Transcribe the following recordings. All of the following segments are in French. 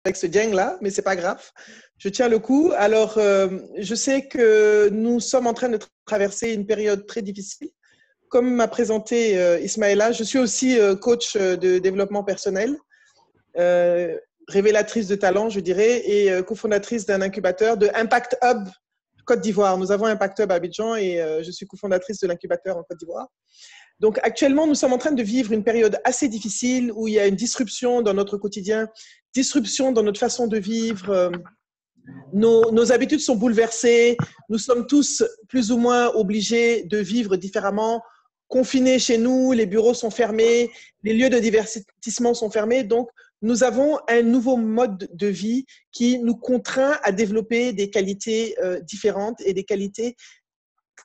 avec ce Dieng-là, mais c'est pas grave. Je tiens le coup. Alors, je sais que nous sommes en train de traverser une période très difficile. Comme m'a présenté Ismaëla, je suis aussi coach de développement personnel, révélatrice de talent, je dirais, et cofondatrice d'un incubateur de Impact Hub Côte d'Ivoire. Nous avons Impact Hub à Abidjan et je suis cofondatrice de l'incubateur en Côte d'Ivoire. Donc actuellement, nous sommes en train de vivre une période assez difficile où il y a une disruption dans notre quotidien, disruption dans notre façon de vivre. Nos habitudes sont bouleversées. Nous sommes tous plus ou moins obligés de vivre différemment. Confinés chez nous, les bureaux sont fermés, les lieux de divertissement sont fermés. Donc, nous avons un nouveau mode de vie qui nous contraint à développer des qualités différentes et des qualités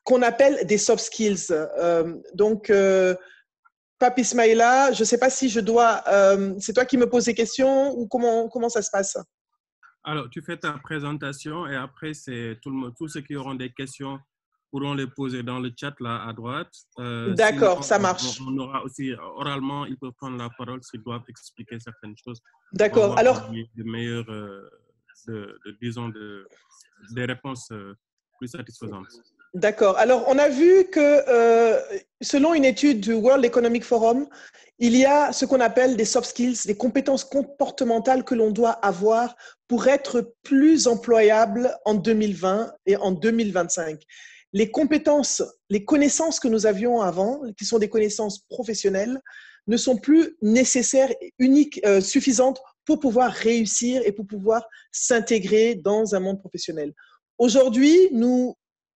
qu'on appelle des soft skills. Pape Ismaïla, je ne sais pas si je dois… c'est toi qui me poses des questions ou comment ça se passe? Alors, tu fais ta présentation et après, c'est tous ceux qui auront des questions pourront les poser dans le chat là à droite. D'accord, ça marche. On aura aussi oralement, ils peuvent prendre la parole s'ils doivent expliquer certaines choses. D'accord. Alors, des meilleures, disons, des réponses plus satisfaisantes. D'accord. Alors, on a vu que selon une étude du World Economic Forum, il y a ce qu'on appelle des soft skills, des compétences comportementales que l'on doit avoir pour être plus employable en 2020 et en 2025. Les compétences, les connaissances que nous avions avant, qui sont des connaissances professionnelles, ne sont plus nécessaires, uniques, suffisantes pour pouvoir réussir et pour pouvoir s'intégrer dans un monde professionnel. Aujourd'hui,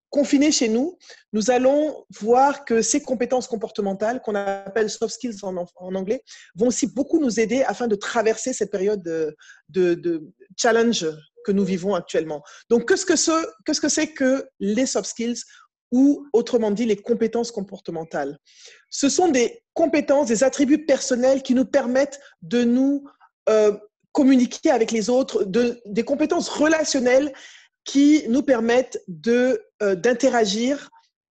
confinés chez nous, nous allons voir que ces compétences comportementales, qu'on appelle soft skills en anglais, vont aussi beaucoup nous aider afin de traverser cette période de challenge que nous vivons actuellement. Donc, qu'est-ce que c'est que les soft skills ou, autrement dit, les compétences comportementales? Ce sont des compétences, des attributs personnels qui nous permettent de nous communiquer avec les autres, des compétences relationnelles qui nous permettent d'interagir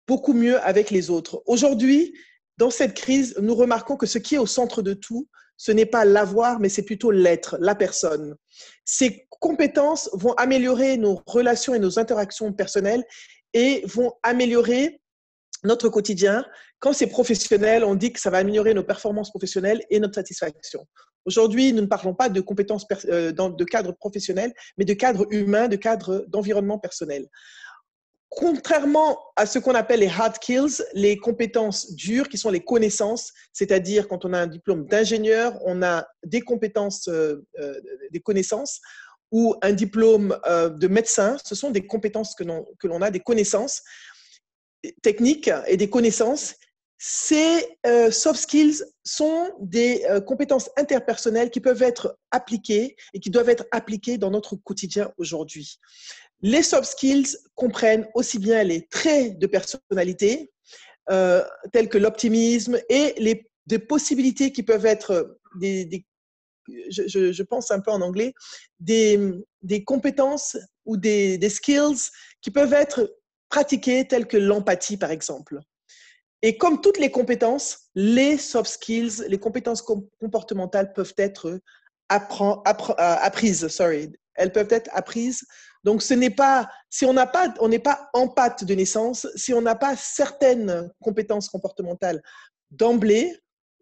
beaucoup mieux avec les autres. Aujourd'hui, dans cette crise, nous remarquons que ce qui est au centre de tout, ce n'est pas l'avoir, mais c'est plutôt l'être, la personne. Ces compétences vont améliorer nos relations et nos interactions personnelles et vont améliorer notre quotidien. Quand c'est professionnel, on dit que ça va améliorer nos performances professionnelles et notre satisfaction. Aujourd'hui, nous ne parlons pas de compétences de cadre professionnel, mais de cadre humain, de cadre d'environnement personnel. Contrairement à ce qu'on appelle les hard skills, les compétences dures, qui sont les connaissances, c'est-à-dire quand on a un diplôme d'ingénieur, on a des compétences, des connaissances, ou un diplôme de médecin, ce sont des compétences que l'on a, des connaissances techniques et des connaissances. Ces soft skills sont des compétences interpersonnelles qui peuvent être appliquées et qui doivent être appliquées dans notre quotidien aujourd'hui. Les soft skills comprennent aussi bien les traits de personnalité, tels que l'optimisme et des possibilités qui peuvent être je pense un peu en anglais, des compétences ou des skills qui peuvent être pratiquées, telles que l'empathie, par exemple. Et comme toutes les compétences, les soft skills, les compétences comportementales peuvent être apprises. Elles peuvent être apprises. Donc, ce n'est pas, si on n'est pas empathe de naissance, si on n'a pas certaines compétences comportementales d'emblée,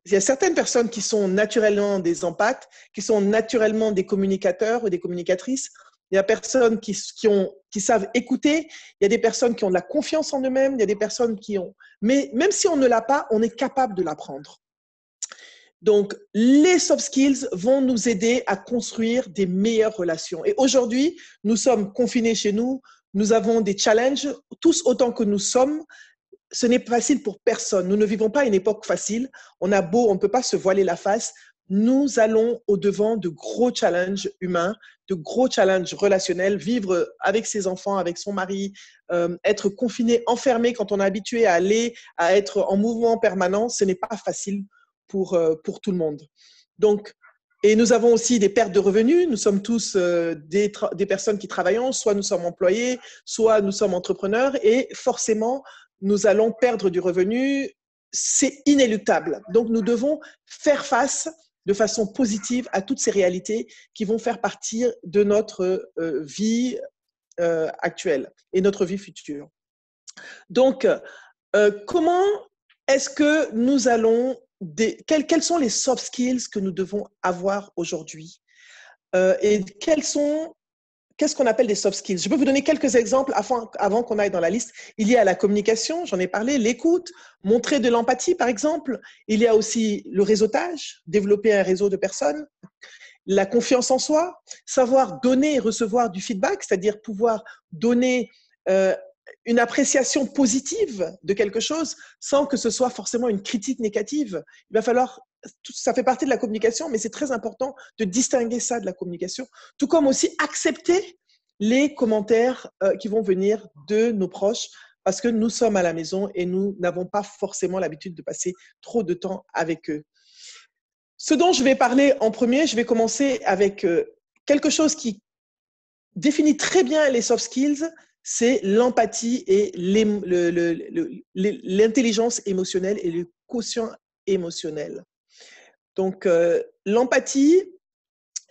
il y a certaines personnes qui sont naturellement des empathes, qui sont naturellement des communicateurs ou des communicatrices. Il y a des personnes qui savent écouter. Il y a des personnes qui ont de la confiance en eux-mêmes. Il y a des personnes qui ont… Mais même si on ne l'a pas, on est capable de l'apprendre. Donc, les soft skills vont nous aider à construire des meilleures relations. Et aujourd'hui, nous sommes confinés chez nous. Nous avons des challenges, tous autant que nous sommes. Ce n'est pas facile pour personne. Nous ne vivons pas une époque facile. On ne peut pas se voiler la face. Nous allons au-devant de gros challenges humains, de gros challenges relationnels, vivre avec ses enfants, avec son mari, être confiné, enfermé quand on est habitué à être en mouvement permanent, ce n'est pas facile pour tout le monde. Donc, et nous avons aussi des pertes de revenus. Nous sommes tous des personnes qui travaillons, soit nous sommes employés, soit nous sommes entrepreneurs, et forcément, nous allons perdre du revenu. C'est inéluctable. Donc, nous devons faire face de façon positive à toutes ces réalités qui vont faire partie de notre vie actuelle et notre vie future. Donc, comment est-ce que nous allons, quels sont les soft skills que nous devons avoir aujourd'hui et qu'est-ce qu'on appelle des soft skills? Je peux vous donner quelques exemples avant qu'on aille dans la liste. Il y a la communication, j'en ai parlé, l'écoute, montrer de l'empathie, par exemple. Il y a aussi le réseautage, développer un réseau de personnes, la confiance en soi, savoir donner et recevoir du feedback, c'est-à-dire pouvoir donner une appréciation positive de quelque chose sans que ce soit forcément une critique négative. Il va falloir, ça fait partie de la communication, mais c'est très important de distinguer ça de la communication, tout comme aussi accepter les commentaires qui vont venir de nos proches parce que nous sommes à la maison et nous n'avons pas forcément l'habitude de passer trop de temps avec eux. Ce dont je vais parler en premier, je vais commencer avec quelque chose qui définit très bien les soft skills, c'est l'empathie et l'intelligence émotionnelle et le quotient émotionnel. Donc, l'empathie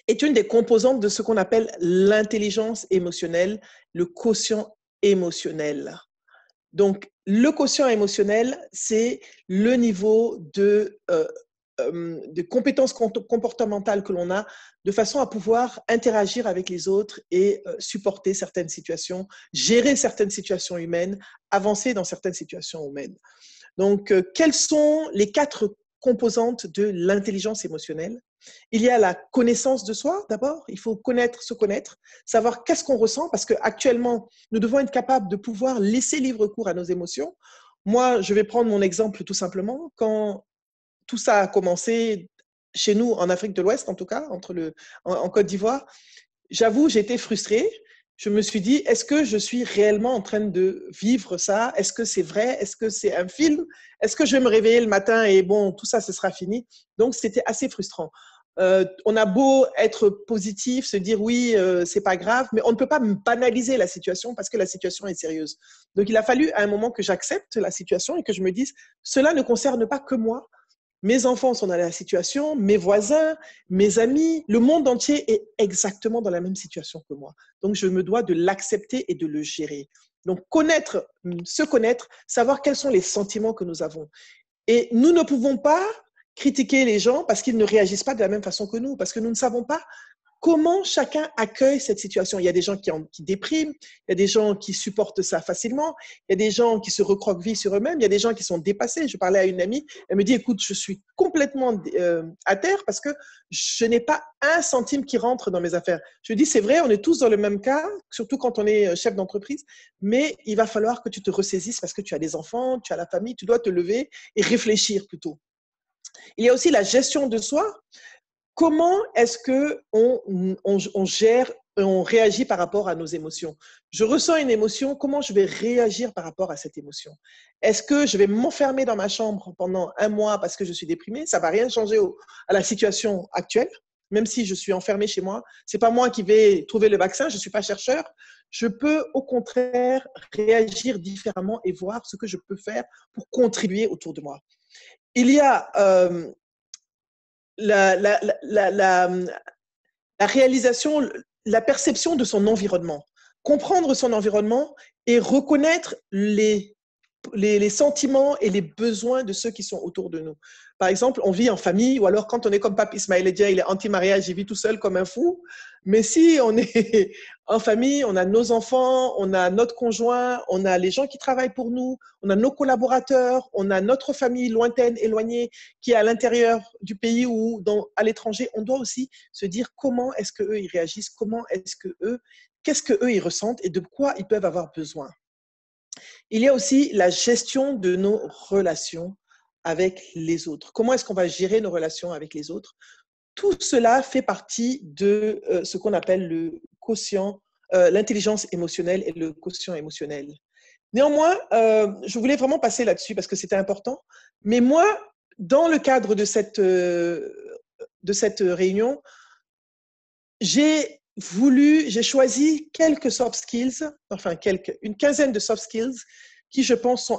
est une des composantes de ce qu'on appelle l'intelligence émotionnelle, le quotient émotionnel. Donc, le quotient émotionnel, c'est le niveau de compétences comportementales que l'on a de façon à pouvoir interagir avec les autres et supporter certaines situations, gérer certaines situations humaines, avancer dans certaines situations humaines. Donc, quelles sont les 4 composantes de l'intelligence émotionnelle? Il y a la connaissance de soi, d'abord. Il faut se connaître, savoir qu'est-ce qu'on ressent, parce qu'actuellement, nous devons être capables de pouvoir laisser libre cours à nos émotions. Moi, je vais prendre mon exemple tout simplement. Quand tout ça a commencé chez nous, en Afrique de l'Ouest, en tout cas, en Côte d'Ivoire, j'avoue, j'étais frustrée. Je me suis dit, est-ce que je suis réellement en train de vivre ça? Est-ce que c'est vrai? Est-ce que c'est un film? Est-ce que je vais me réveiller le matin et bon, tout ça, ce sera fini? Donc, c'était assez frustrant. On a beau être positif, se dire oui, c'est pas grave, mais on ne peut pas banaliser la situation parce que la situation est sérieuse. Donc, il a fallu à un moment que j'accepte la situation et que je me dise, cela ne concerne pas que moi. Mes enfants sont dans la situation, mes voisins, mes amis, le monde entier est exactement dans la même situation que moi. Donc, je me dois de l'accepter et de le gérer. Donc, se connaître, savoir quels sont les sentiments que nous avons. Et nous ne pouvons pas critiquer les gens parce qu'ils ne réagissent pas de la même façon que nous, parce que nous ne savons pas comment chacun accueille cette situation. Il y a des gens qui dépriment, il y a des gens qui supportent ça facilement, il y a des gens qui se recroquevillent sur eux-mêmes, il y a des gens qui sont dépassés. Je parlais à une amie, elle me dit, écoute, je suis complètement à terre parce que je n'ai pas un centime qui rentre dans mes affaires. Je lui dis, c'est vrai, on est tous dans le même cas, surtout quand on est chef d'entreprise, mais il va falloir que tu te ressaisisses parce que tu as des enfants, tu as la famille, tu dois te lever et réfléchir plutôt. Il y a aussi la gestion de soi. Comment est-ce qu'on gère, on réagit par rapport à nos émotions? Je ressens une émotion, comment je vais réagir par rapport à cette émotion? Est-ce que je vais m'enfermer dans ma chambre pendant 1 mois parce que je suis déprimée? Ça ne va rien changer à la situation actuelle, même si je suis enfermée chez moi. Ce n'est pas moi qui vais trouver le vaccin, je ne suis pas chercheur. Je peux au contraire réagir différemment et voir ce que je peux faire pour contribuer autour de moi. Il y a la réalisation, la perception de son environnement. Comprendre son environnement et reconnaître les sentiments et les besoins de ceux qui sont autour de nous. Par exemple, on vit en famille, ou alors quand on est comme Pape Ismaël Edia, il est anti-mariage, il vit tout seul comme un fou. Mais si on est en famille, on a nos enfants, on a notre conjoint, on a les gens qui travaillent pour nous, on a nos collaborateurs, on a notre famille lointaine, éloignée, qui est à l'intérieur du pays ou à l'étranger, on doit aussi se dire comment est-ce qu'eux ils réagissent, qu'est-ce qu'eux ils ressentent et de quoi ils peuvent avoir besoin. Il y a aussi la gestion de nos relations avec les autres. Comment est-ce qu'on va gérer nos relations avec les autres? Tout cela fait partie de ce qu'on appelle le quotient, l'intelligence émotionnelle et le quotient émotionnel. Néanmoins, je voulais vraiment passer là-dessus parce que c'était important. Mais moi, dans le cadre de cette réunion, j'ai choisi quelques soft skills, une quinzaine de soft skills qui, je pense, sont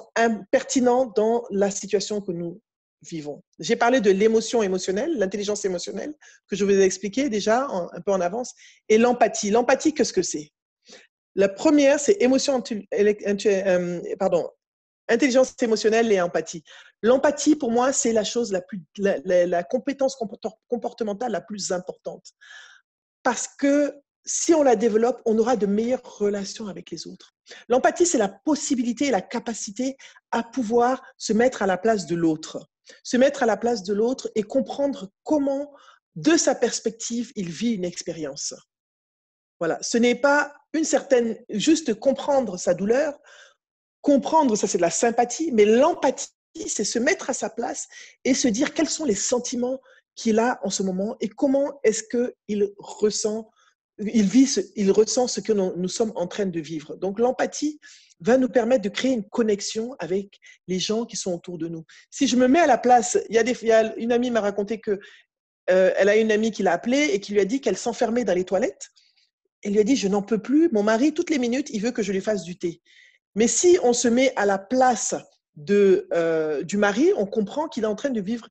pertinents dans la situation que nous vivons. J'ai parlé de l'émotion émotionnelle, l'intelligence émotionnelle, que je vous ai expliqué déjà un peu en avance, et l'empathie. L'empathie, qu'est-ce que c'est? La première, c'est intelligence émotionnelle et empathie. L'empathie, pour moi, c'est la chose la compétence comportementale la plus importante. Parce que si on la développe, on aura de meilleures relations avec les autres. L'empathie, c'est la possibilité et la capacité à pouvoir se mettre à la place de l'autre. Se mettre à la place de l'autre et comprendre comment, de sa perspective, il vit une expérience. Voilà. Ce n'est pas juste comprendre sa douleur. Comprendre, ça c'est de la sympathie, mais l'empathie, c'est se mettre à sa place et se dire quels sont les sentiments qu'il a en ce moment et comment est-ce qu'il ressent, il ressent ce que nous sommes en train de vivre. Donc l'empathie va nous permettre de créer une connexion avec les gens qui sont autour de nous. Si je me mets à la place, une amie m'a raconté que elle a une amie qui l'a appelée et qui lui a dit qu'elle s'enfermait dans les toilettes. Elle lui a dit, je n'en peux plus, mon mari, toutes les minutes, il veut que je lui fasse du thé. Mais si on se met à la place du mari, on comprend qu'il est en train de vivre.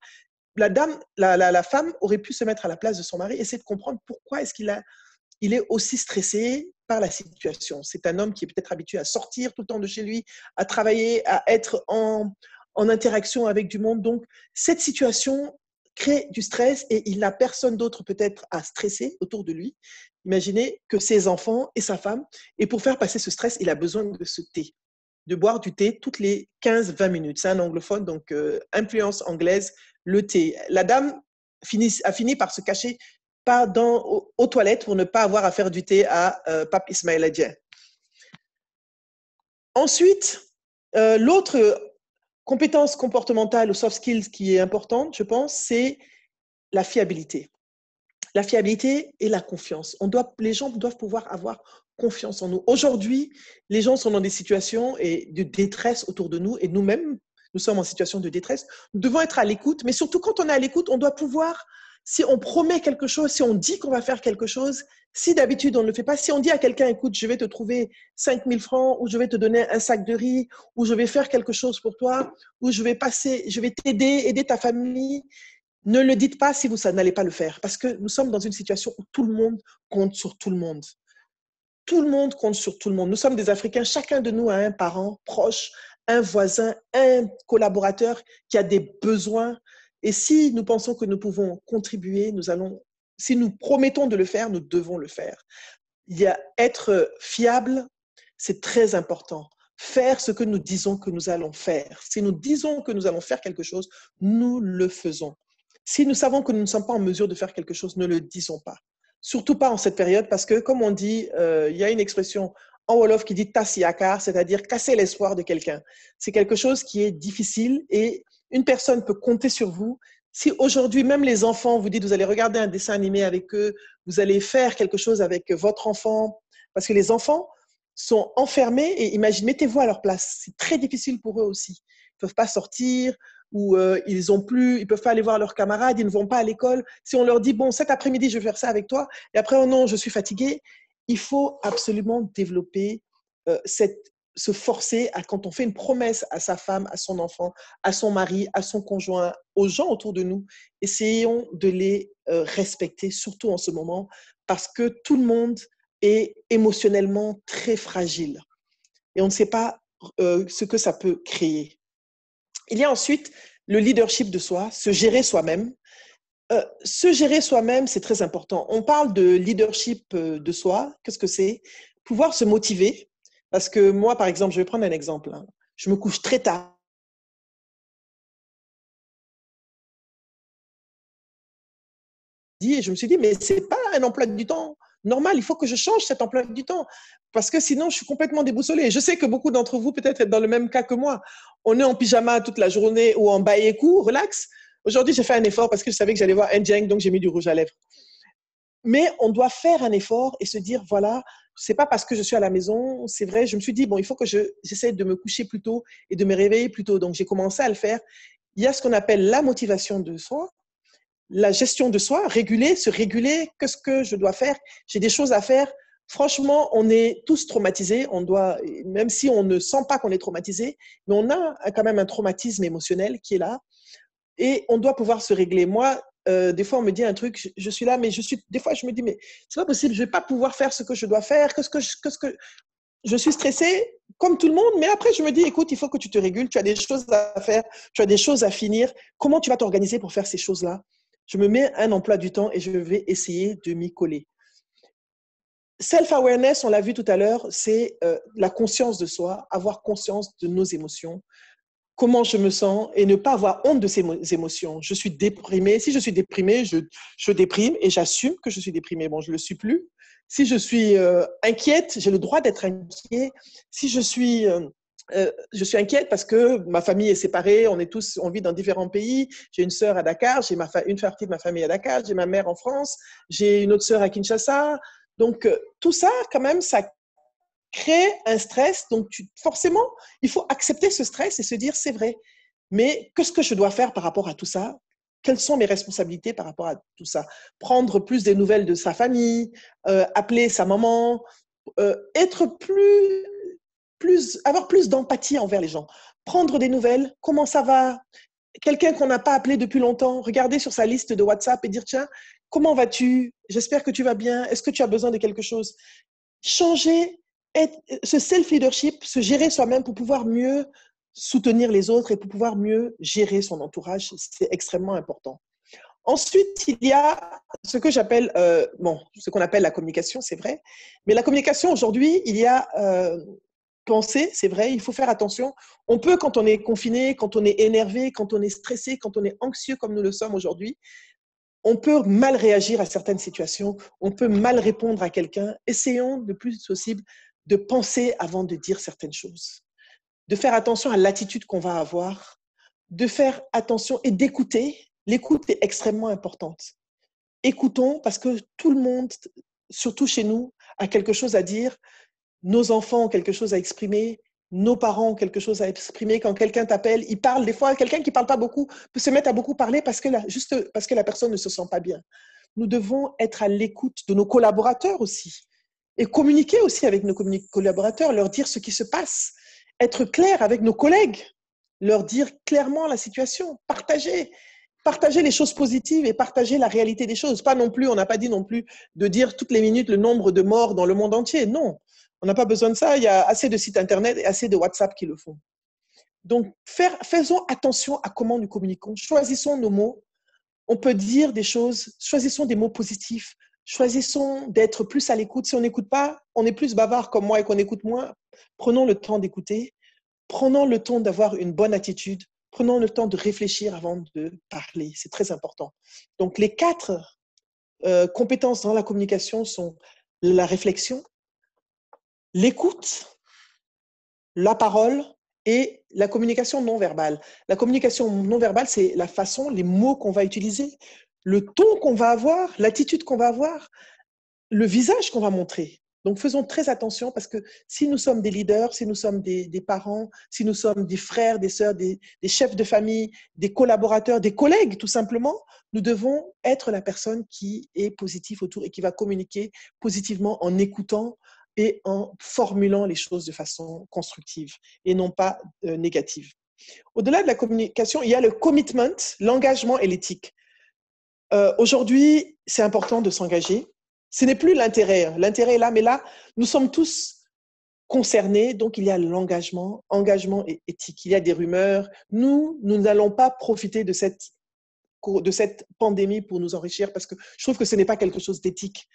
La femme aurait pu se mettre à la place de son mari, essayer de comprendre pourquoi est-ce il est aussi stressé par la situation. C'est un homme qui est peut-être habitué à sortir tout le temps de chez lui, à travailler, à être en interaction avec du monde. Donc, cette situation crée du stress et il n'a personne d'autre peut-être à stresser autour de lui. Imaginez que ses enfants et sa femme. Et pour faire passer ce stress, il a besoin de ce thé, de boire du thé toutes les 15-20 minutes. C'est un anglophone, donc influence anglaise, le thé. La dame a fini par se cacher aux toilettes pour ne pas avoir à faire du thé à Pape Ismaël Adjen. Ensuite, l'autre compétence comportementale ou soft skills qui est importante, je pense, c'est la fiabilité. La fiabilité et la confiance. Les gens doivent pouvoir avoir confiance en nous. Aujourd'hui, les gens sont dans des situations de détresse autour de nous et nous-mêmes, nous sommes en situation de détresse. Nous devons être à l'écoute, mais surtout quand on est à l'écoute, on doit pouvoir, si on promet quelque chose, si on dit qu'on va faire quelque chose, si d'habitude on ne le fait pas, si on dit à quelqu'un, écoute, je vais te trouver 5 000 francs ou je vais te donner un sac de riz ou je vais faire quelque chose pour toi ou je vais t'aider, aider ta famille. Ne le dites pas si vous n'allez pas le faire, parce que nous sommes dans une situation où tout le monde compte sur tout le monde. Tout le monde compte sur tout le monde. Nous sommes des Africains, chacun de nous a un parent proche, un voisin, un collaborateur qui a des besoins. Et si nous pensons que nous pouvons contribuer, si nous promettons de le faire, nous devons le faire. Être fiable, c'est très important. Faire ce que nous disons que nous allons faire. Si nous disons que nous allons faire quelque chose, nous le faisons. Si nous savons que nous ne sommes pas en mesure de faire quelque chose, ne le disons pas. Surtout pas en cette période, parce que, comme on dit, il y a une expression en Wolof qui dit « tassiakar », c'est-à-dire casser l'espoir de quelqu'un. C'est quelque chose qui est difficile et une personne peut compter sur vous. Si aujourd'hui, même les enfants, vous dites, vous allez regarder un dessin animé avec eux, vous allez faire quelque chose avec votre enfant, parce que les enfants sont enfermés et mettez-vous à leur place. C'est très difficile pour eux aussi. Ils ne peuvent pas sortir, ou ils ne peuvent pas aller voir leurs camarades, ils ne vont pas à l'école. Si on leur dit, bon, cet après-midi, je vais faire ça avec toi, et après, oh non, je suis fatiguée, il faut absolument développer se forcer quand on fait une promesse à sa femme, à son enfant, à son mari, à son conjoint, aux gens autour de nous, essayons de les respecter, surtout en ce moment, parce que tout le monde est émotionnellement très fragile. Et on ne sait pas ce que ça peut créer. Il y a ensuite le leadership de soi, se gérer soi-même. Se gérer soi-même, c'est très important. On parle de leadership de soi. Qu'est-ce que c'est? Pouvoir se motiver. Parce que moi, par exemple, je vais prendre un exemple. Je me couche très tard. Et je me suis dit, mais ce n'est pas un emploi du temps normal. Il faut que je change cet emploi du temps. Parce que sinon, je suis complètement déboussolée. Je sais que beaucoup d'entre vous, peut-être, êtes dans le même cas que moi. On est en pyjama toute la journée ou en baïekou, relax. Aujourd'hui, j'ai fait un effort parce que je savais que j'allais voir N'Dieng, donc j'ai mis du rouge à lèvres. Mais on doit faire un effort et se dire, voilà, c'est pas parce que je suis à la maison, c'est vrai, je me suis dit, bon, il faut que j'essaie de me coucher plus tôt et de me réveiller plus tôt. Donc, j'ai commencé à le faire. Il y a ce qu'on appelle la motivation de soi, la gestion de soi, se réguler, qu'est-ce que je dois faire? J'ai des choses à faire. Franchement, on est tous traumatisés. Même si on ne sent pas qu'on est traumatisé, mais on a quand même un traumatisme émotionnel qui est là. et on doit pouvoir se régler. Moi, des fois, on me dit un truc, je suis là, mais des fois, je me dis, mais c'est pas possible, je vais pas pouvoir faire ce que je dois faire, je suis stressée comme tout le monde, mais après, je me dis, écoute, il faut que tu te régules, tu as des choses à faire, tu as des choses à finir. Comment tu vas t'organiser pour faire ces choses-là? Je me mets un emploi du temps et je vais essayer de m'y coller. Self-awareness, on l'a vu tout à l'heure, c'est la conscience de soi, avoir conscience de nos émotions, comment je me sens et ne pas avoir honte de ces émotions. Je suis déprimée. Si je suis déprimée, je déprime et j'assume que je suis déprimée. Bon, je ne le suis plus. Si je suis inquiète, j'ai le droit d'être inquiet. Si je suis inquiète parce que ma famille est séparée, on vit dans différents pays. J'ai une sœur à Dakar, j'ai une partie de ma famille à Dakar, j'ai ma mère en France, j'ai une autre sœur à Kinshasa. Donc, tout ça, quand même, ça crée un stress. Donc, forcément, il faut accepter ce stress et se dire, c'est vrai, mais qu'est-ce que je dois faire par rapport à tout ça? Quelles sont mes responsabilités par rapport à tout ça? Prendre plus des nouvelles de sa famille, appeler sa maman, avoir plus d'empathie envers les gens. Prendre des nouvelles, comment ça va? Quelqu'un qu'on n'a pas appelé depuis longtemps, regarder sur sa liste de WhatsApp et dire, tiens, comment vas-tu? J'espère que tu vas bien. Est-ce que tu as besoin de quelque chose? Changer, ce self-leadership, se gérer soi-même pour pouvoir mieux soutenir les autres et pour pouvoir mieux gérer son entourage, c'est extrêmement important. Ensuite, il y a ce que j'appelle, ce qu'on appelle la communication, c'est vrai. Mais la communication, aujourd'hui, il y a penser, c'est vrai, il faut faire attention. On peut, quand on est confiné, quand on est énervé, quand on est stressé, quand on est anxieux comme nous le sommes aujourd'hui, on peut mal réagir à certaines situations, on peut mal répondre à quelqu'un. Essayons le plus possible de penser avant de dire certaines choses, de faire attention à l'attitude qu'on va avoir, de faire attention et d'écouter. L'écoute est extrêmement importante. Écoutons parce que tout le monde, surtout chez nous, a quelque chose à dire. Nos enfants ont quelque chose à exprimer. Nos parents ont quelque chose à exprimer. Quand quelqu'un t'appelle, il parle. Des fois, quelqu'un qui ne parle pas beaucoup peut se mettre à beaucoup parler juste parce que la personne ne se sent pas bien. Nous devons être à l'écoute de nos collaborateurs aussi et communiquer aussi avec nos collaborateurs, leur dire ce qui se passe, être clair avec nos collègues, leur dire clairement la situation, partager les choses positives et partager la réalité des choses. Pas non plus, on n'a pas dit non plus de dire toutes les minutes le nombre de morts dans le monde entier. Non, on n'a pas besoin de ça. Il y a assez de sites Internet et assez de WhatsApp qui le font. Donc, faisons attention à comment nous communiquons. Choisissons nos mots. On peut dire des choses, choisissons des mots positifs. Choisissons d'être plus à l'écoute. Si on n'écoute pas, on est plus bavard comme moi et qu'on écoute moins. Prenons le temps d'écouter. Prenons le temps d'avoir une bonne attitude. Prenons le temps de réfléchir avant de parler. C'est très important. Donc, les 4 compétences dans la communication sont la réflexion, l'écoute, la parole et la communication non verbale. La communication non verbale, c'est la façon, les mots qu'on va utiliser, le ton qu'on va avoir, l'attitude qu'on va avoir, le visage qu'on va montrer. Donc, faisons très attention parce que si nous sommes des leaders, si nous sommes des parents, si nous sommes des frères, des sœurs, des chefs de famille, des collaborateurs, des collègues, tout simplement, nous devons être la personne qui est positive autour et qui va communiquer positivement en écoutant et en formulant les choses de façon constructive et non pas négative. Au-delà de la communication, il y a le commitment, l'engagement et l'éthique. Aujourd'hui, c'est important de s'engager. Ce n'est plus l'intérêt. L'intérêt est là, mais là, nous sommes tous concernés. Donc, il y a l'engagement, engagement et éthique. Il y a des rumeurs. Nous n'allons pas profiter de cette pandémie pour nous enrichir parce que je trouve que ce n'est pas quelque chose d'éthique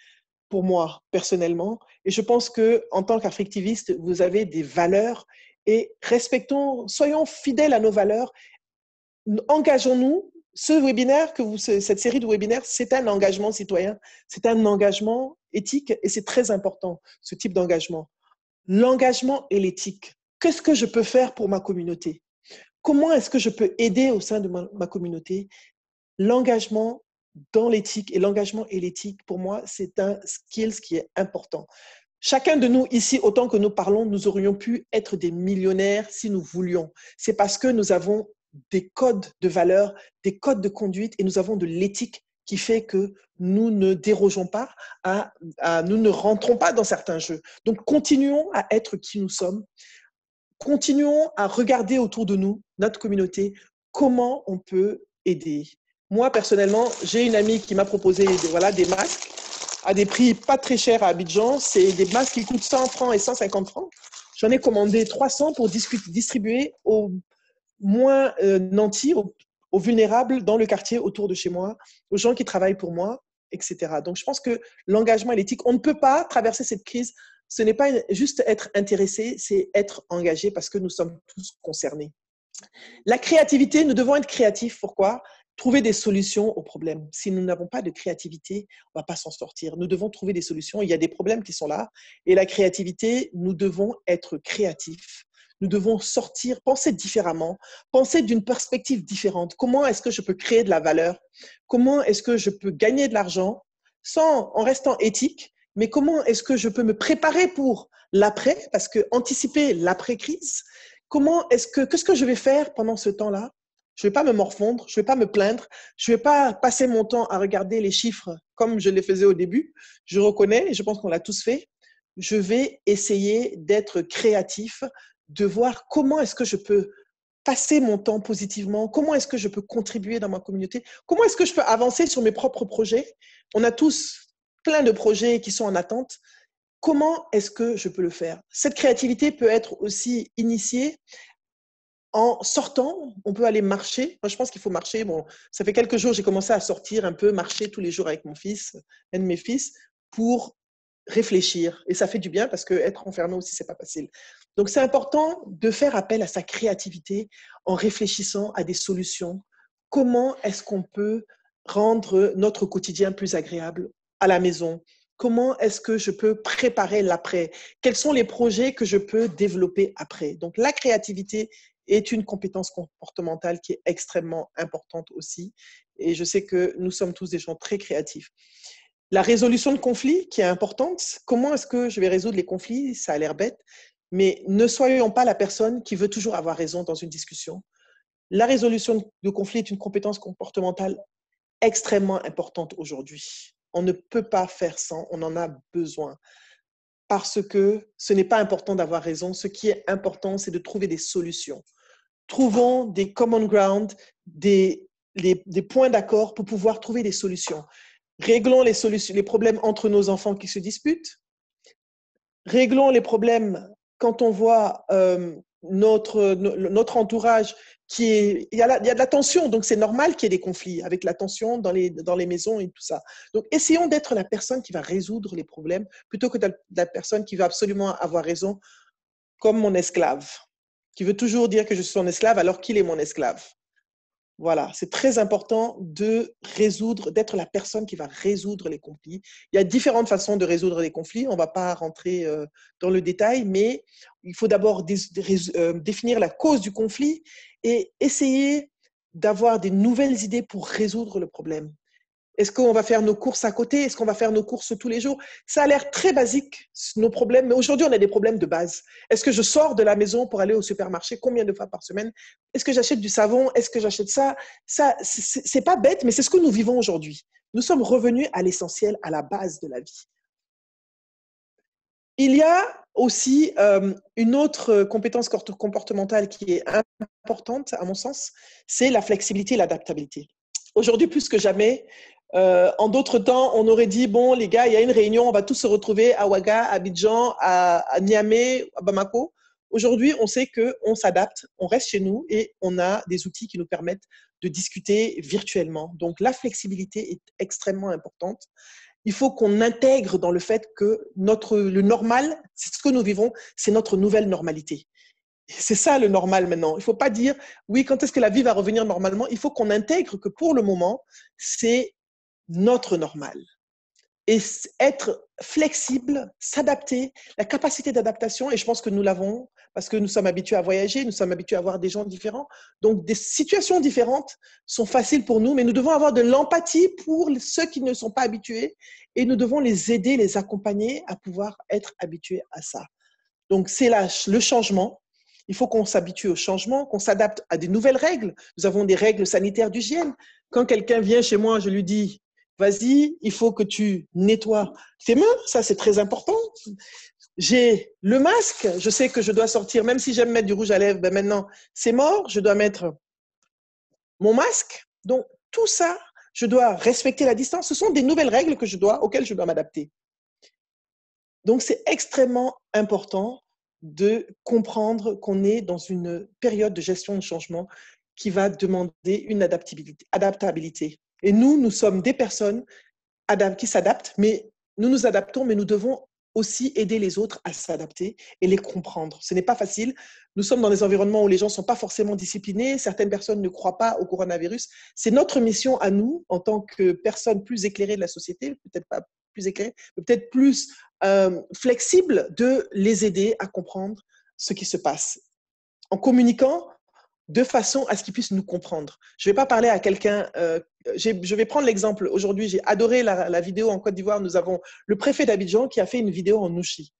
pour moi, personnellement. Et je pense qu'en tant qu'affectiviste, vous avez des valeurs et soyons fidèles à nos valeurs. Engageons-nous. Cette série de webinaires, c'est un engagement citoyen, c'est un engagement éthique et c'est très important, ce type d'engagement. L'engagement et l'éthique. Qu'est-ce que je peux faire pour ma communauté? Comment est-ce que je peux aider au sein de ma communauté? L'engagement dans l'éthique et l'engagement et l'éthique, pour moi, c'est un skill qui est important. Chacun de nous ici, autant que nous parlons, nous aurions pu être des millionnaires si nous voulions. C'est parce que nous avons des codes de valeurs, des codes de conduite et nous avons de l'éthique qui fait que nous ne dérogeons pas, nous ne rentrons pas dans certains jeux. Donc, continuons à être qui nous sommes. Continuons à regarder autour de nous, notre communauté, comment on peut aider. Moi, personnellement, j'ai une amie qui m'a proposé voilà, des masques à des prix pas très chers à Abidjan. C'est des masques qui coûtent 100 francs et 150 francs. J'en ai commandé 300 pour distribuer aux moins nantis, aux vulnérables dans le quartier autour de chez moi, aux gens qui travaillent pour moi, etc. Donc, je pense que l'engagement et l'éthique, on ne peut pas traverser cette crise. Ce n'est pas juste être intéressé, c'est être engagé parce que nous sommes tous concernés. La créativité, nous devons être créatifs. Pourquoi? Trouver des solutions aux problèmes. Si nous n'avons pas de créativité, on ne va pas s'en sortir. Nous devons trouver des solutions. Il y a des problèmes qui sont là. Et la créativité, nous devons être créatifs. Nous devons sortir, penser différemment, penser d'une perspective différente. Comment est-ce que je peux créer de la valeur? Comment est-ce que je peux gagner de l'argent en restant éthique? Mais comment est-ce que je peux me préparer pour l'après? Parce que anticiper l'après-crise, qu'est-ce que je vais faire pendant ce temps-là? Je ne vais pas me morfondre, je ne vais pas me plaindre, je ne vais pas passer mon temps à regarder les chiffres comme je les faisais au début. Je reconnais, et je pense qu'on l'a tous fait. Je vais essayer d'être créatif, de voir comment est-ce que je peux passer mon temps positivement, comment est-ce que je peux contribuer dans ma communauté, comment est-ce que je peux avancer sur mes propres projets. On a tous plein de projets qui sont en attente. Comment est-ce que je peux le faire? Cette créativité peut être aussi initiée en sortant. On peut aller marcher. Moi, je pense qu'il faut marcher. Bon, ça fait quelques jours, j'ai commencé à sortir un peu, marcher tous les jours avec mon fils, un de mes fils, pour réfléchir. Et ça fait du bien parce qu'être enfermé aussi, c'est pas facile. Donc, c'est important de faire appel à sa créativité en réfléchissant à des solutions. Comment est-ce qu'on peut rendre notre quotidien plus agréable à la maison? Comment est-ce que je peux préparer l'après? Quels sont les projets que je peux développer après? Donc, la créativité est une compétence comportementale qui est extrêmement importante aussi. Et je sais que nous sommes tous des gens très créatifs. La résolution de conflits qui est importante. Comment est-ce que je vais résoudre les conflits? Ça a l'air bête, mais ne soyons pas la personne qui veut toujours avoir raison dans une discussion. La résolution de conflits est une compétence comportementale extrêmement importante aujourd'hui. On ne peut pas faire sans, on en a besoin. Parce que ce n'est pas important d'avoir raison. Ce qui est important, c'est de trouver des solutions. Trouvons des common ground, des points d'accord pour pouvoir trouver des solutions. Réglons les problèmes entre nos enfants qui se disputent. Réglons les problèmes quand on voit notre entourage il y a de la tension, donc c'est normal qu'il y ait des conflits avec la tension dans les maisons et tout ça. Donc, essayons d'être la personne qui va résoudre les problèmes plutôt que la personne qui va absolument avoir raison, comme mon esclave, qui veut toujours dire que je suis son esclave alors qu'il est mon esclave. Voilà, c'est très important d'être la personne qui va résoudre les conflits. Il y a différentes façons de résoudre les conflits. On ne va pas rentrer dans le détail, mais il faut d'abord définir la cause du conflit et essayer d'avoir des nouvelles idées pour résoudre le problème. Est-ce qu'on va faire nos courses à côté? Est-ce qu'on va faire nos courses tous les jours? Ça a l'air très basique, nos problèmes, mais aujourd'hui, on a des problèmes de base. Est-ce que je sors de la maison pour aller au supermarché? Combien de fois par semaine? Est-ce que j'achète du savon? Est-ce que j'achète ça? Ça, c'est pas bête, mais c'est ce que nous vivons aujourd'hui. Nous sommes revenus à l'essentiel, à la base de la vie. Il y a aussi une autre compétence comportementale qui est importante, à mon sens, c'est la flexibilité et l'adaptabilité. Aujourd'hui, plus que jamais, en d'autres temps, on aurait dit, bon, les gars, il y a une réunion, on va tous se retrouver à Ouaga, à Abidjan, à Niamey, à Bamako. Aujourd'hui, on sait qu'on s'adapte, on reste chez nous et on a des outils qui nous permettent de discuter virtuellement. Donc, la flexibilité est extrêmement importante. Il faut qu'on intègre dans le fait que le normal, c'est ce que nous vivons, c'est notre nouvelle normalité. C'est ça le normal maintenant. Il ne faut pas dire, oui, quand est-ce que la vie va revenir normalement? Il faut qu'on intègre que pour le moment, c'est notre normal. Et être flexible, s'adapter, la capacité d'adaptation, et je pense que nous l'avons parce que nous sommes habitués à voyager, nous sommes habitués à voir des gens différents. Donc, des situations différentes sont faciles pour nous, mais nous devons avoir de l'empathie pour ceux qui ne sont pas habitués et nous devons les aider, les accompagner à pouvoir être habitués à ça. Donc, c'est le changement. Il faut qu'on s'habitue au changement, qu'on s'adapte à des nouvelles règles. Nous avons des règles sanitaires d'hygiène. Quand quelqu'un vient chez moi, je lui dis, vas-y, il faut que tu nettoies tes mains. Ça, c'est très important. J'ai le masque. Je sais que je dois sortir, même si j'aime mettre du rouge à lèvres, ben maintenant, c'est mort. Je dois mettre mon masque. Donc, tout ça, je dois respecter la distance. Ce sont des nouvelles règles auxquelles je dois m'adapter. Donc, c'est extrêmement important de comprendre qu'on est dans une période de gestion de changement qui va demander une adaptabilité. Et nous sommes des personnes qui s'adaptent, mais nous nous adaptons, mais nous devons aussi aider les autres à s'adapter et les comprendre. Ce n'est pas facile. Nous sommes dans des environnements où les gens ne sont pas forcément disciplinés. Certaines personnes ne croient pas au coronavirus. C'est notre mission à nous, en tant que personnes plus éclairées de la société, peut-être pas plus éclairées, mais peut-être plus flexibles, de les aider à comprendre ce qui se passe. En communiquant de façon à ce qu'ils puissent nous comprendre. Je ne vais pas parler à quelqu'un. Je vais prendre l'exemple. Aujourd'hui, j'ai adoré la vidéo en Côte d'Ivoire. Nous avons le préfet d'Abidjan qui a fait une vidéo en Nouchi.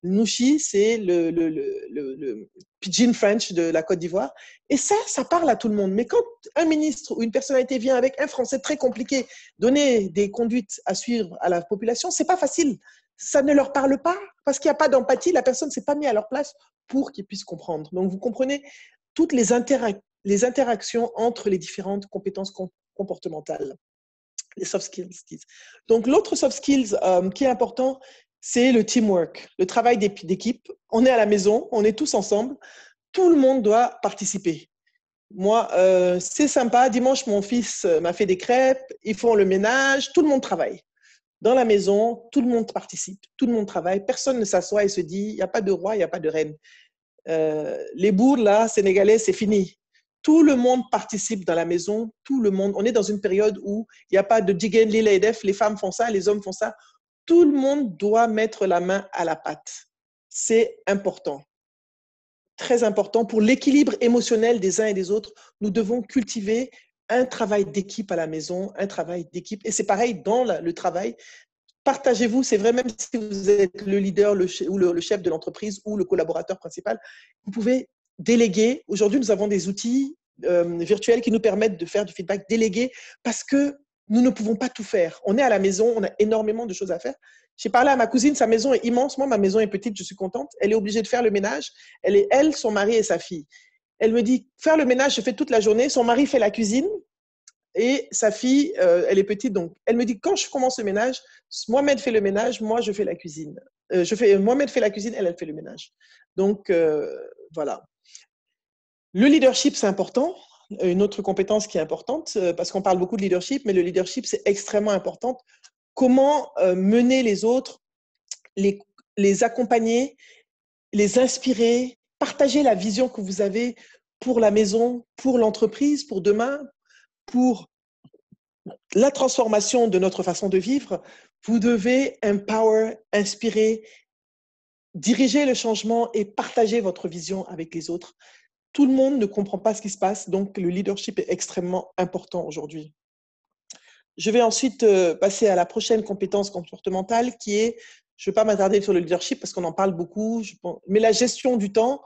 Nouchi, c'est le pidgin French de la Côte d'Ivoire. Et ça parle à tout le monde. Mais quand un ministre ou une personnalité vient avec un français très compliqué, donner des conduites à suivre à la population, ce n'est pas facile. Ça ne leur parle pas parce qu'il n'y a pas d'empathie. La personne ne s'est pas mise à leur place pour qu'ils puissent comprendre. Donc, vous comprenez toutes les interactions entre les différentes compétences comportementales, les soft skills. Donc, l'autre soft skills qui est important, c'est le teamwork, le travail d'équipe. On est à la maison, on est tous ensemble, tout le monde doit participer. Moi, c'est sympa, dimanche, mon fils m'a fait des crêpes, ils font le ménage, tout le monde travaille. Dans la maison, tout le monde participe, tout le monde travaille, personne ne s'assoit et se dit, il n'y a pas de roi, il n'y a pas de reine. Les bourgs, là, sénégalais, c'est fini. Tout le monde participe dans la maison, tout le monde. On est dans une période où il n'y a pas de Jigen Lila Edef, les femmes font ça, les hommes font ça. Tout le monde doit mettre la main à la pâte. C'est important. Très important pour l'équilibre émotionnel des uns et des autres. Nous devons cultiver un travail d'équipe à la maison, un travail d'équipe. Et c'est pareil dans le travail. Partagez-vous, c'est vrai, même si vous êtes le leader ou le chef de l'entreprise ou le collaborateur principal, vous pouvez déléguer. Aujourd'hui, nous avons des outils virtuels qui nous permettent de faire du feedback délégué parce que nous ne pouvons pas tout faire. On est à la maison, on a énormément de choses à faire. J'ai parlé à ma cousine, sa maison est immense. Moi, ma maison est petite, je suis contente. Elle est obligée de faire le ménage. Elle, son mari et sa fille. Elle me dit, faire le ménage, je fais toute la journée. Son mari fait la cuisine. Et sa fille, elle est petite, donc elle me dit, quand je commence le ménage, Mohamed fait le ménage, moi je fais la cuisine. Mohamed fait la cuisine, elle fait le ménage. Donc, voilà. Le leadership, c'est important. Une autre compétence qui est importante, parce qu'on parle beaucoup de leadership, mais le leadership, c'est extrêmement important. Comment mener les autres, les accompagner, les inspirer, partager la vision que vous avez pour la maison, pour l'entreprise, pour demain, pour la transformation de notre façon de vivre. Vous devez empower, inspirer, diriger le changement et partager votre vision avec les autres. Tout le monde ne comprend pas ce qui se passe, donc le leadership est extrêmement important aujourd'hui. Je vais ensuite passer à la prochaine compétence comportementale qui est, je ne vais pas m'attarder sur le leadership parce qu'on en parle beaucoup, mais la gestion du temps.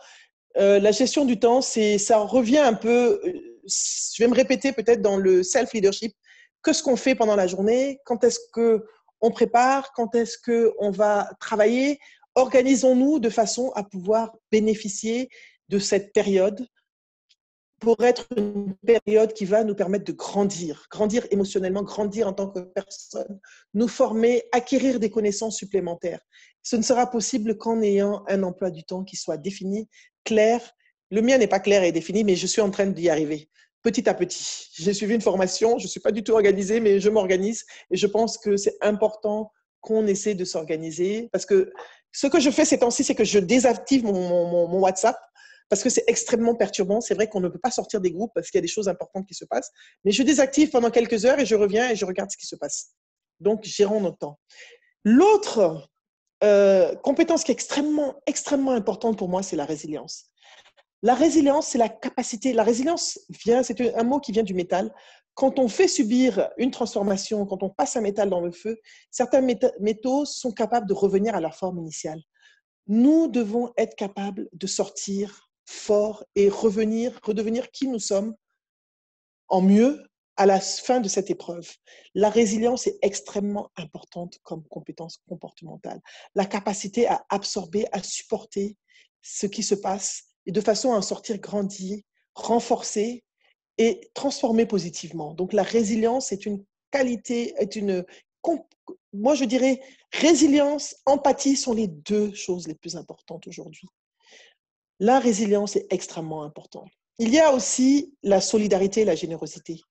La gestion du temps, ça revient un peu, je vais me répéter peut-être dans le self-leadership. Qu'est-ce qu'on fait pendant la journée? Quand est-ce qu'on prépare? Quand est-ce qu'on va travailler? Organisons-nous de façon à pouvoir bénéficier de cette période pour être une période qui va nous permettre de grandir émotionnellement, grandir en tant que personne, nous former, acquérir des connaissances supplémentaires. Ce ne sera possible qu'en ayant un emploi du temps qui soit défini, clair. Le mien n'est pas clair et défini, mais je suis en train d'y arriver, petit à petit. J'ai suivi une formation, je ne suis pas du tout organisée, mais je m'organise et je pense que c'est important qu'on essaie de s'organiser parce que ce que je fais ces temps-ci, c'est que je désactive mon WhatsApp parce que c'est extrêmement perturbant. C'est vrai qu'on ne peut pas sortir des groupes parce qu'il y a des choses importantes qui se passent, mais je désactive pendant quelques heures et je reviens et je regarde ce qui se passe. Donc, gérons notre temps. L'autre compétence qui est extrêmement importante pour moi, c'est la résilience. La résilience, c'est la capacité. La résilience c'est un mot qui vient du métal. Quand on fait subir une transformation, quand on passe un métal dans le feu, certains métaux sont capables de revenir à leur forme initiale. Nous devons être capables de sortir fort et redevenir qui nous sommes en mieux à la fin de cette épreuve. La résilience est extrêmement importante comme compétence comportementale. La capacité à absorber, à supporter ce qui se passe et de façon à en sortir grandi, renforcé et transformer positivement. Donc, la résilience est une qualité, moi je dirais, résilience, empathie sont les deux choses les plus importantes aujourd'hui. La résilience est extrêmement importante. Il y a aussi la solidarité et la générosité.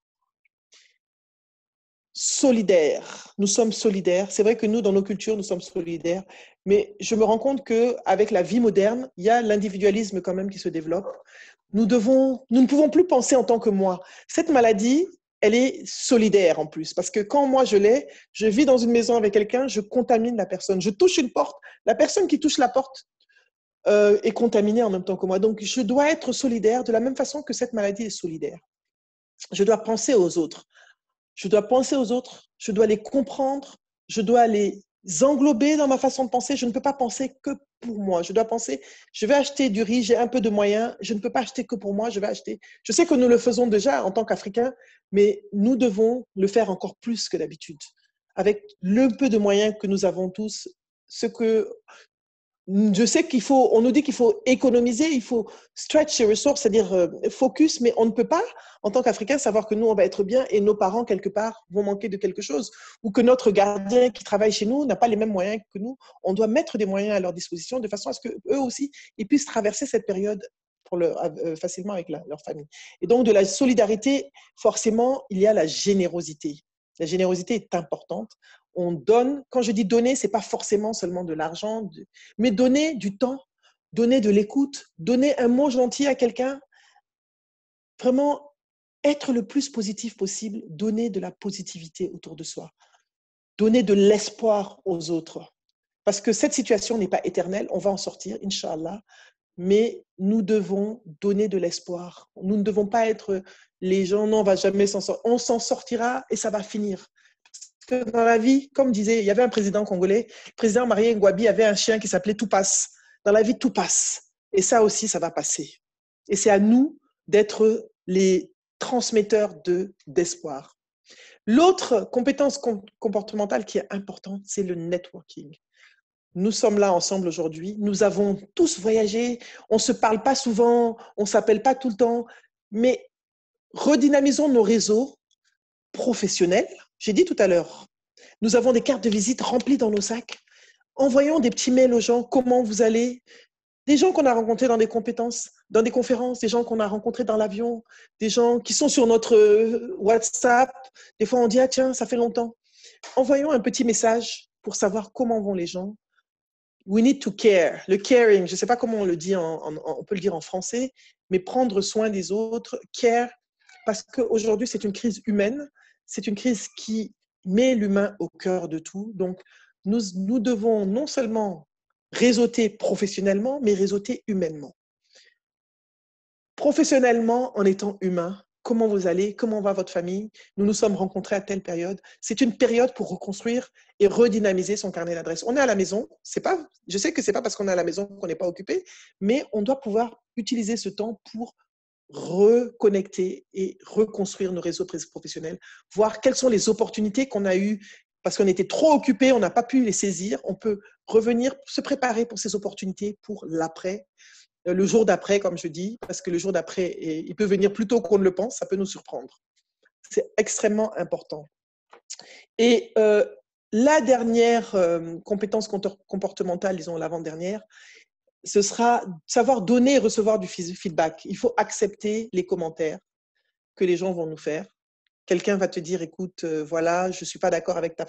Solidaires, nous sommes solidaires. C'est vrai que nous, dans nos cultures, nous sommes solidaires, mais je me rends compte qu'avec la vie moderne, il y a l'individualisme quand même qui se développe. Nous ne pouvons plus penser en tant que moi. Cette maladie, elle est solidaire en plus, parce que quand moi je l'ai, je vis dans une maison avec quelqu'un, je contamine la personne. Je touche une porte, la personne qui touche la porte est contaminée en même temps que moi. Donc, je dois être solidaire de la même façon que cette maladie est solidaire. Je dois penser aux autres. Je dois penser aux autres, je dois les comprendre, je dois les englober dans ma façon de penser. Je ne peux pas penser que pour moi. Je dois penser, je vais acheter du riz, j'ai un peu de moyens, je ne peux pas acheter que pour moi, je vais acheter. Je sais que nous le faisons déjà en tant qu'Africains, mais nous devons le faire encore plus que d'habitude. Avec le peu de moyens que nous avons tous, je sais on nous dit qu'il faut économiser, il faut stretch your resources, c'est-à-dire focus, mais on ne peut pas, en tant qu'Africain, savoir que nous, on va être bien et nos parents, quelque part, vont manquer de quelque chose, ou que notre gardien qui travaille chez nous n'a pas les mêmes moyens que nous. On doit mettre des moyens à leur disposition de façon à ce qu'eux aussi, ils puissent traverser cette période facilement avec leur famille. Et donc, de la solidarité, forcément, il y a la générosité. La générosité est importante. On donne, quand je dis donner, ce n'est pas forcément seulement de l'argent, mais donner du temps, donner de l'écoute, donner un mot gentil à quelqu'un, vraiment être le plus positif possible, donner de la positivité autour de soi, donner de l'espoir aux autres. Parce que cette situation n'est pas éternelle, on va en sortir, Inch'Allah, mais nous devons donner de l'espoir. Nous ne devons pas être les gens, non, on ne va jamais s'en sortir. On s'en sortira et ça va finir. Parce que dans la vie, comme disait, il y avait un président congolais, le président Marien Ngouabi avait un chien qui s'appelait Tout passe. Dans la vie, tout passe. Et ça aussi, ça va passer. Et c'est à nous d'être les transmetteurs d'espoir. L'autre compétence comportementale qui est importante, c'est le networking. Nous sommes là ensemble aujourd'hui. Nous avons tous voyagé. On ne se parle pas souvent. On ne s'appelle pas tout le temps. Mais redynamisons nos réseaux professionnels. J'ai dit tout à l'heure, nous avons des cartes de visite remplies dans nos sacs. Envoyons des petits mails aux gens. Comment vous allez? Des gens qu'on a rencontrés dans des compétences, dans des conférences, des gens qu'on a rencontrés dans l'avion, des gens qui sont sur notre WhatsApp. Des fois, on dit, ah tiens, ça fait longtemps. Envoyons un petit message pour savoir comment vont les gens. We need to care. Le caring, je ne sais pas comment on le dit, on peut le dire en français, mais prendre soin des autres, care, parce qu'aujourd'hui, c'est une crise humaine, c'est une crise qui met l'humain au cœur de tout. Donc, nous devons non seulement réseauter professionnellement, mais réseauter humainement. Professionnellement, en étant humain, comment vous allez, comment va votre famille? Nous nous sommes rencontrés à telle période. C'est une période pour reconstruire et redynamiser son carnet d'adresses. On est à la maison, je sais que ce n'est pas parce qu'on est à la maison qu'on n'est pas occupé, mais on doit pouvoir utiliser ce temps pour reconnecter et reconstruire nos réseaux professionnels, voir quelles sont les opportunités qu'on a eues parce qu'on était trop occupé, on n'a pas pu les saisir. On peut revenir, se préparer pour ces opportunités pour l'après. Le jour d'après, comme je dis, parce que le jour d'après, il peut venir plus tôt qu'on ne le pense, ça peut nous surprendre. C'est extrêmement important. Et la dernière compétence comportementale, disons l'avant-dernière, ce sera savoir donner et recevoir du feedback. Il faut accepter les commentaires que les gens vont nous faire. Quelqu'un va te dire, écoute, voilà, je ne suis pas d'accord avec ta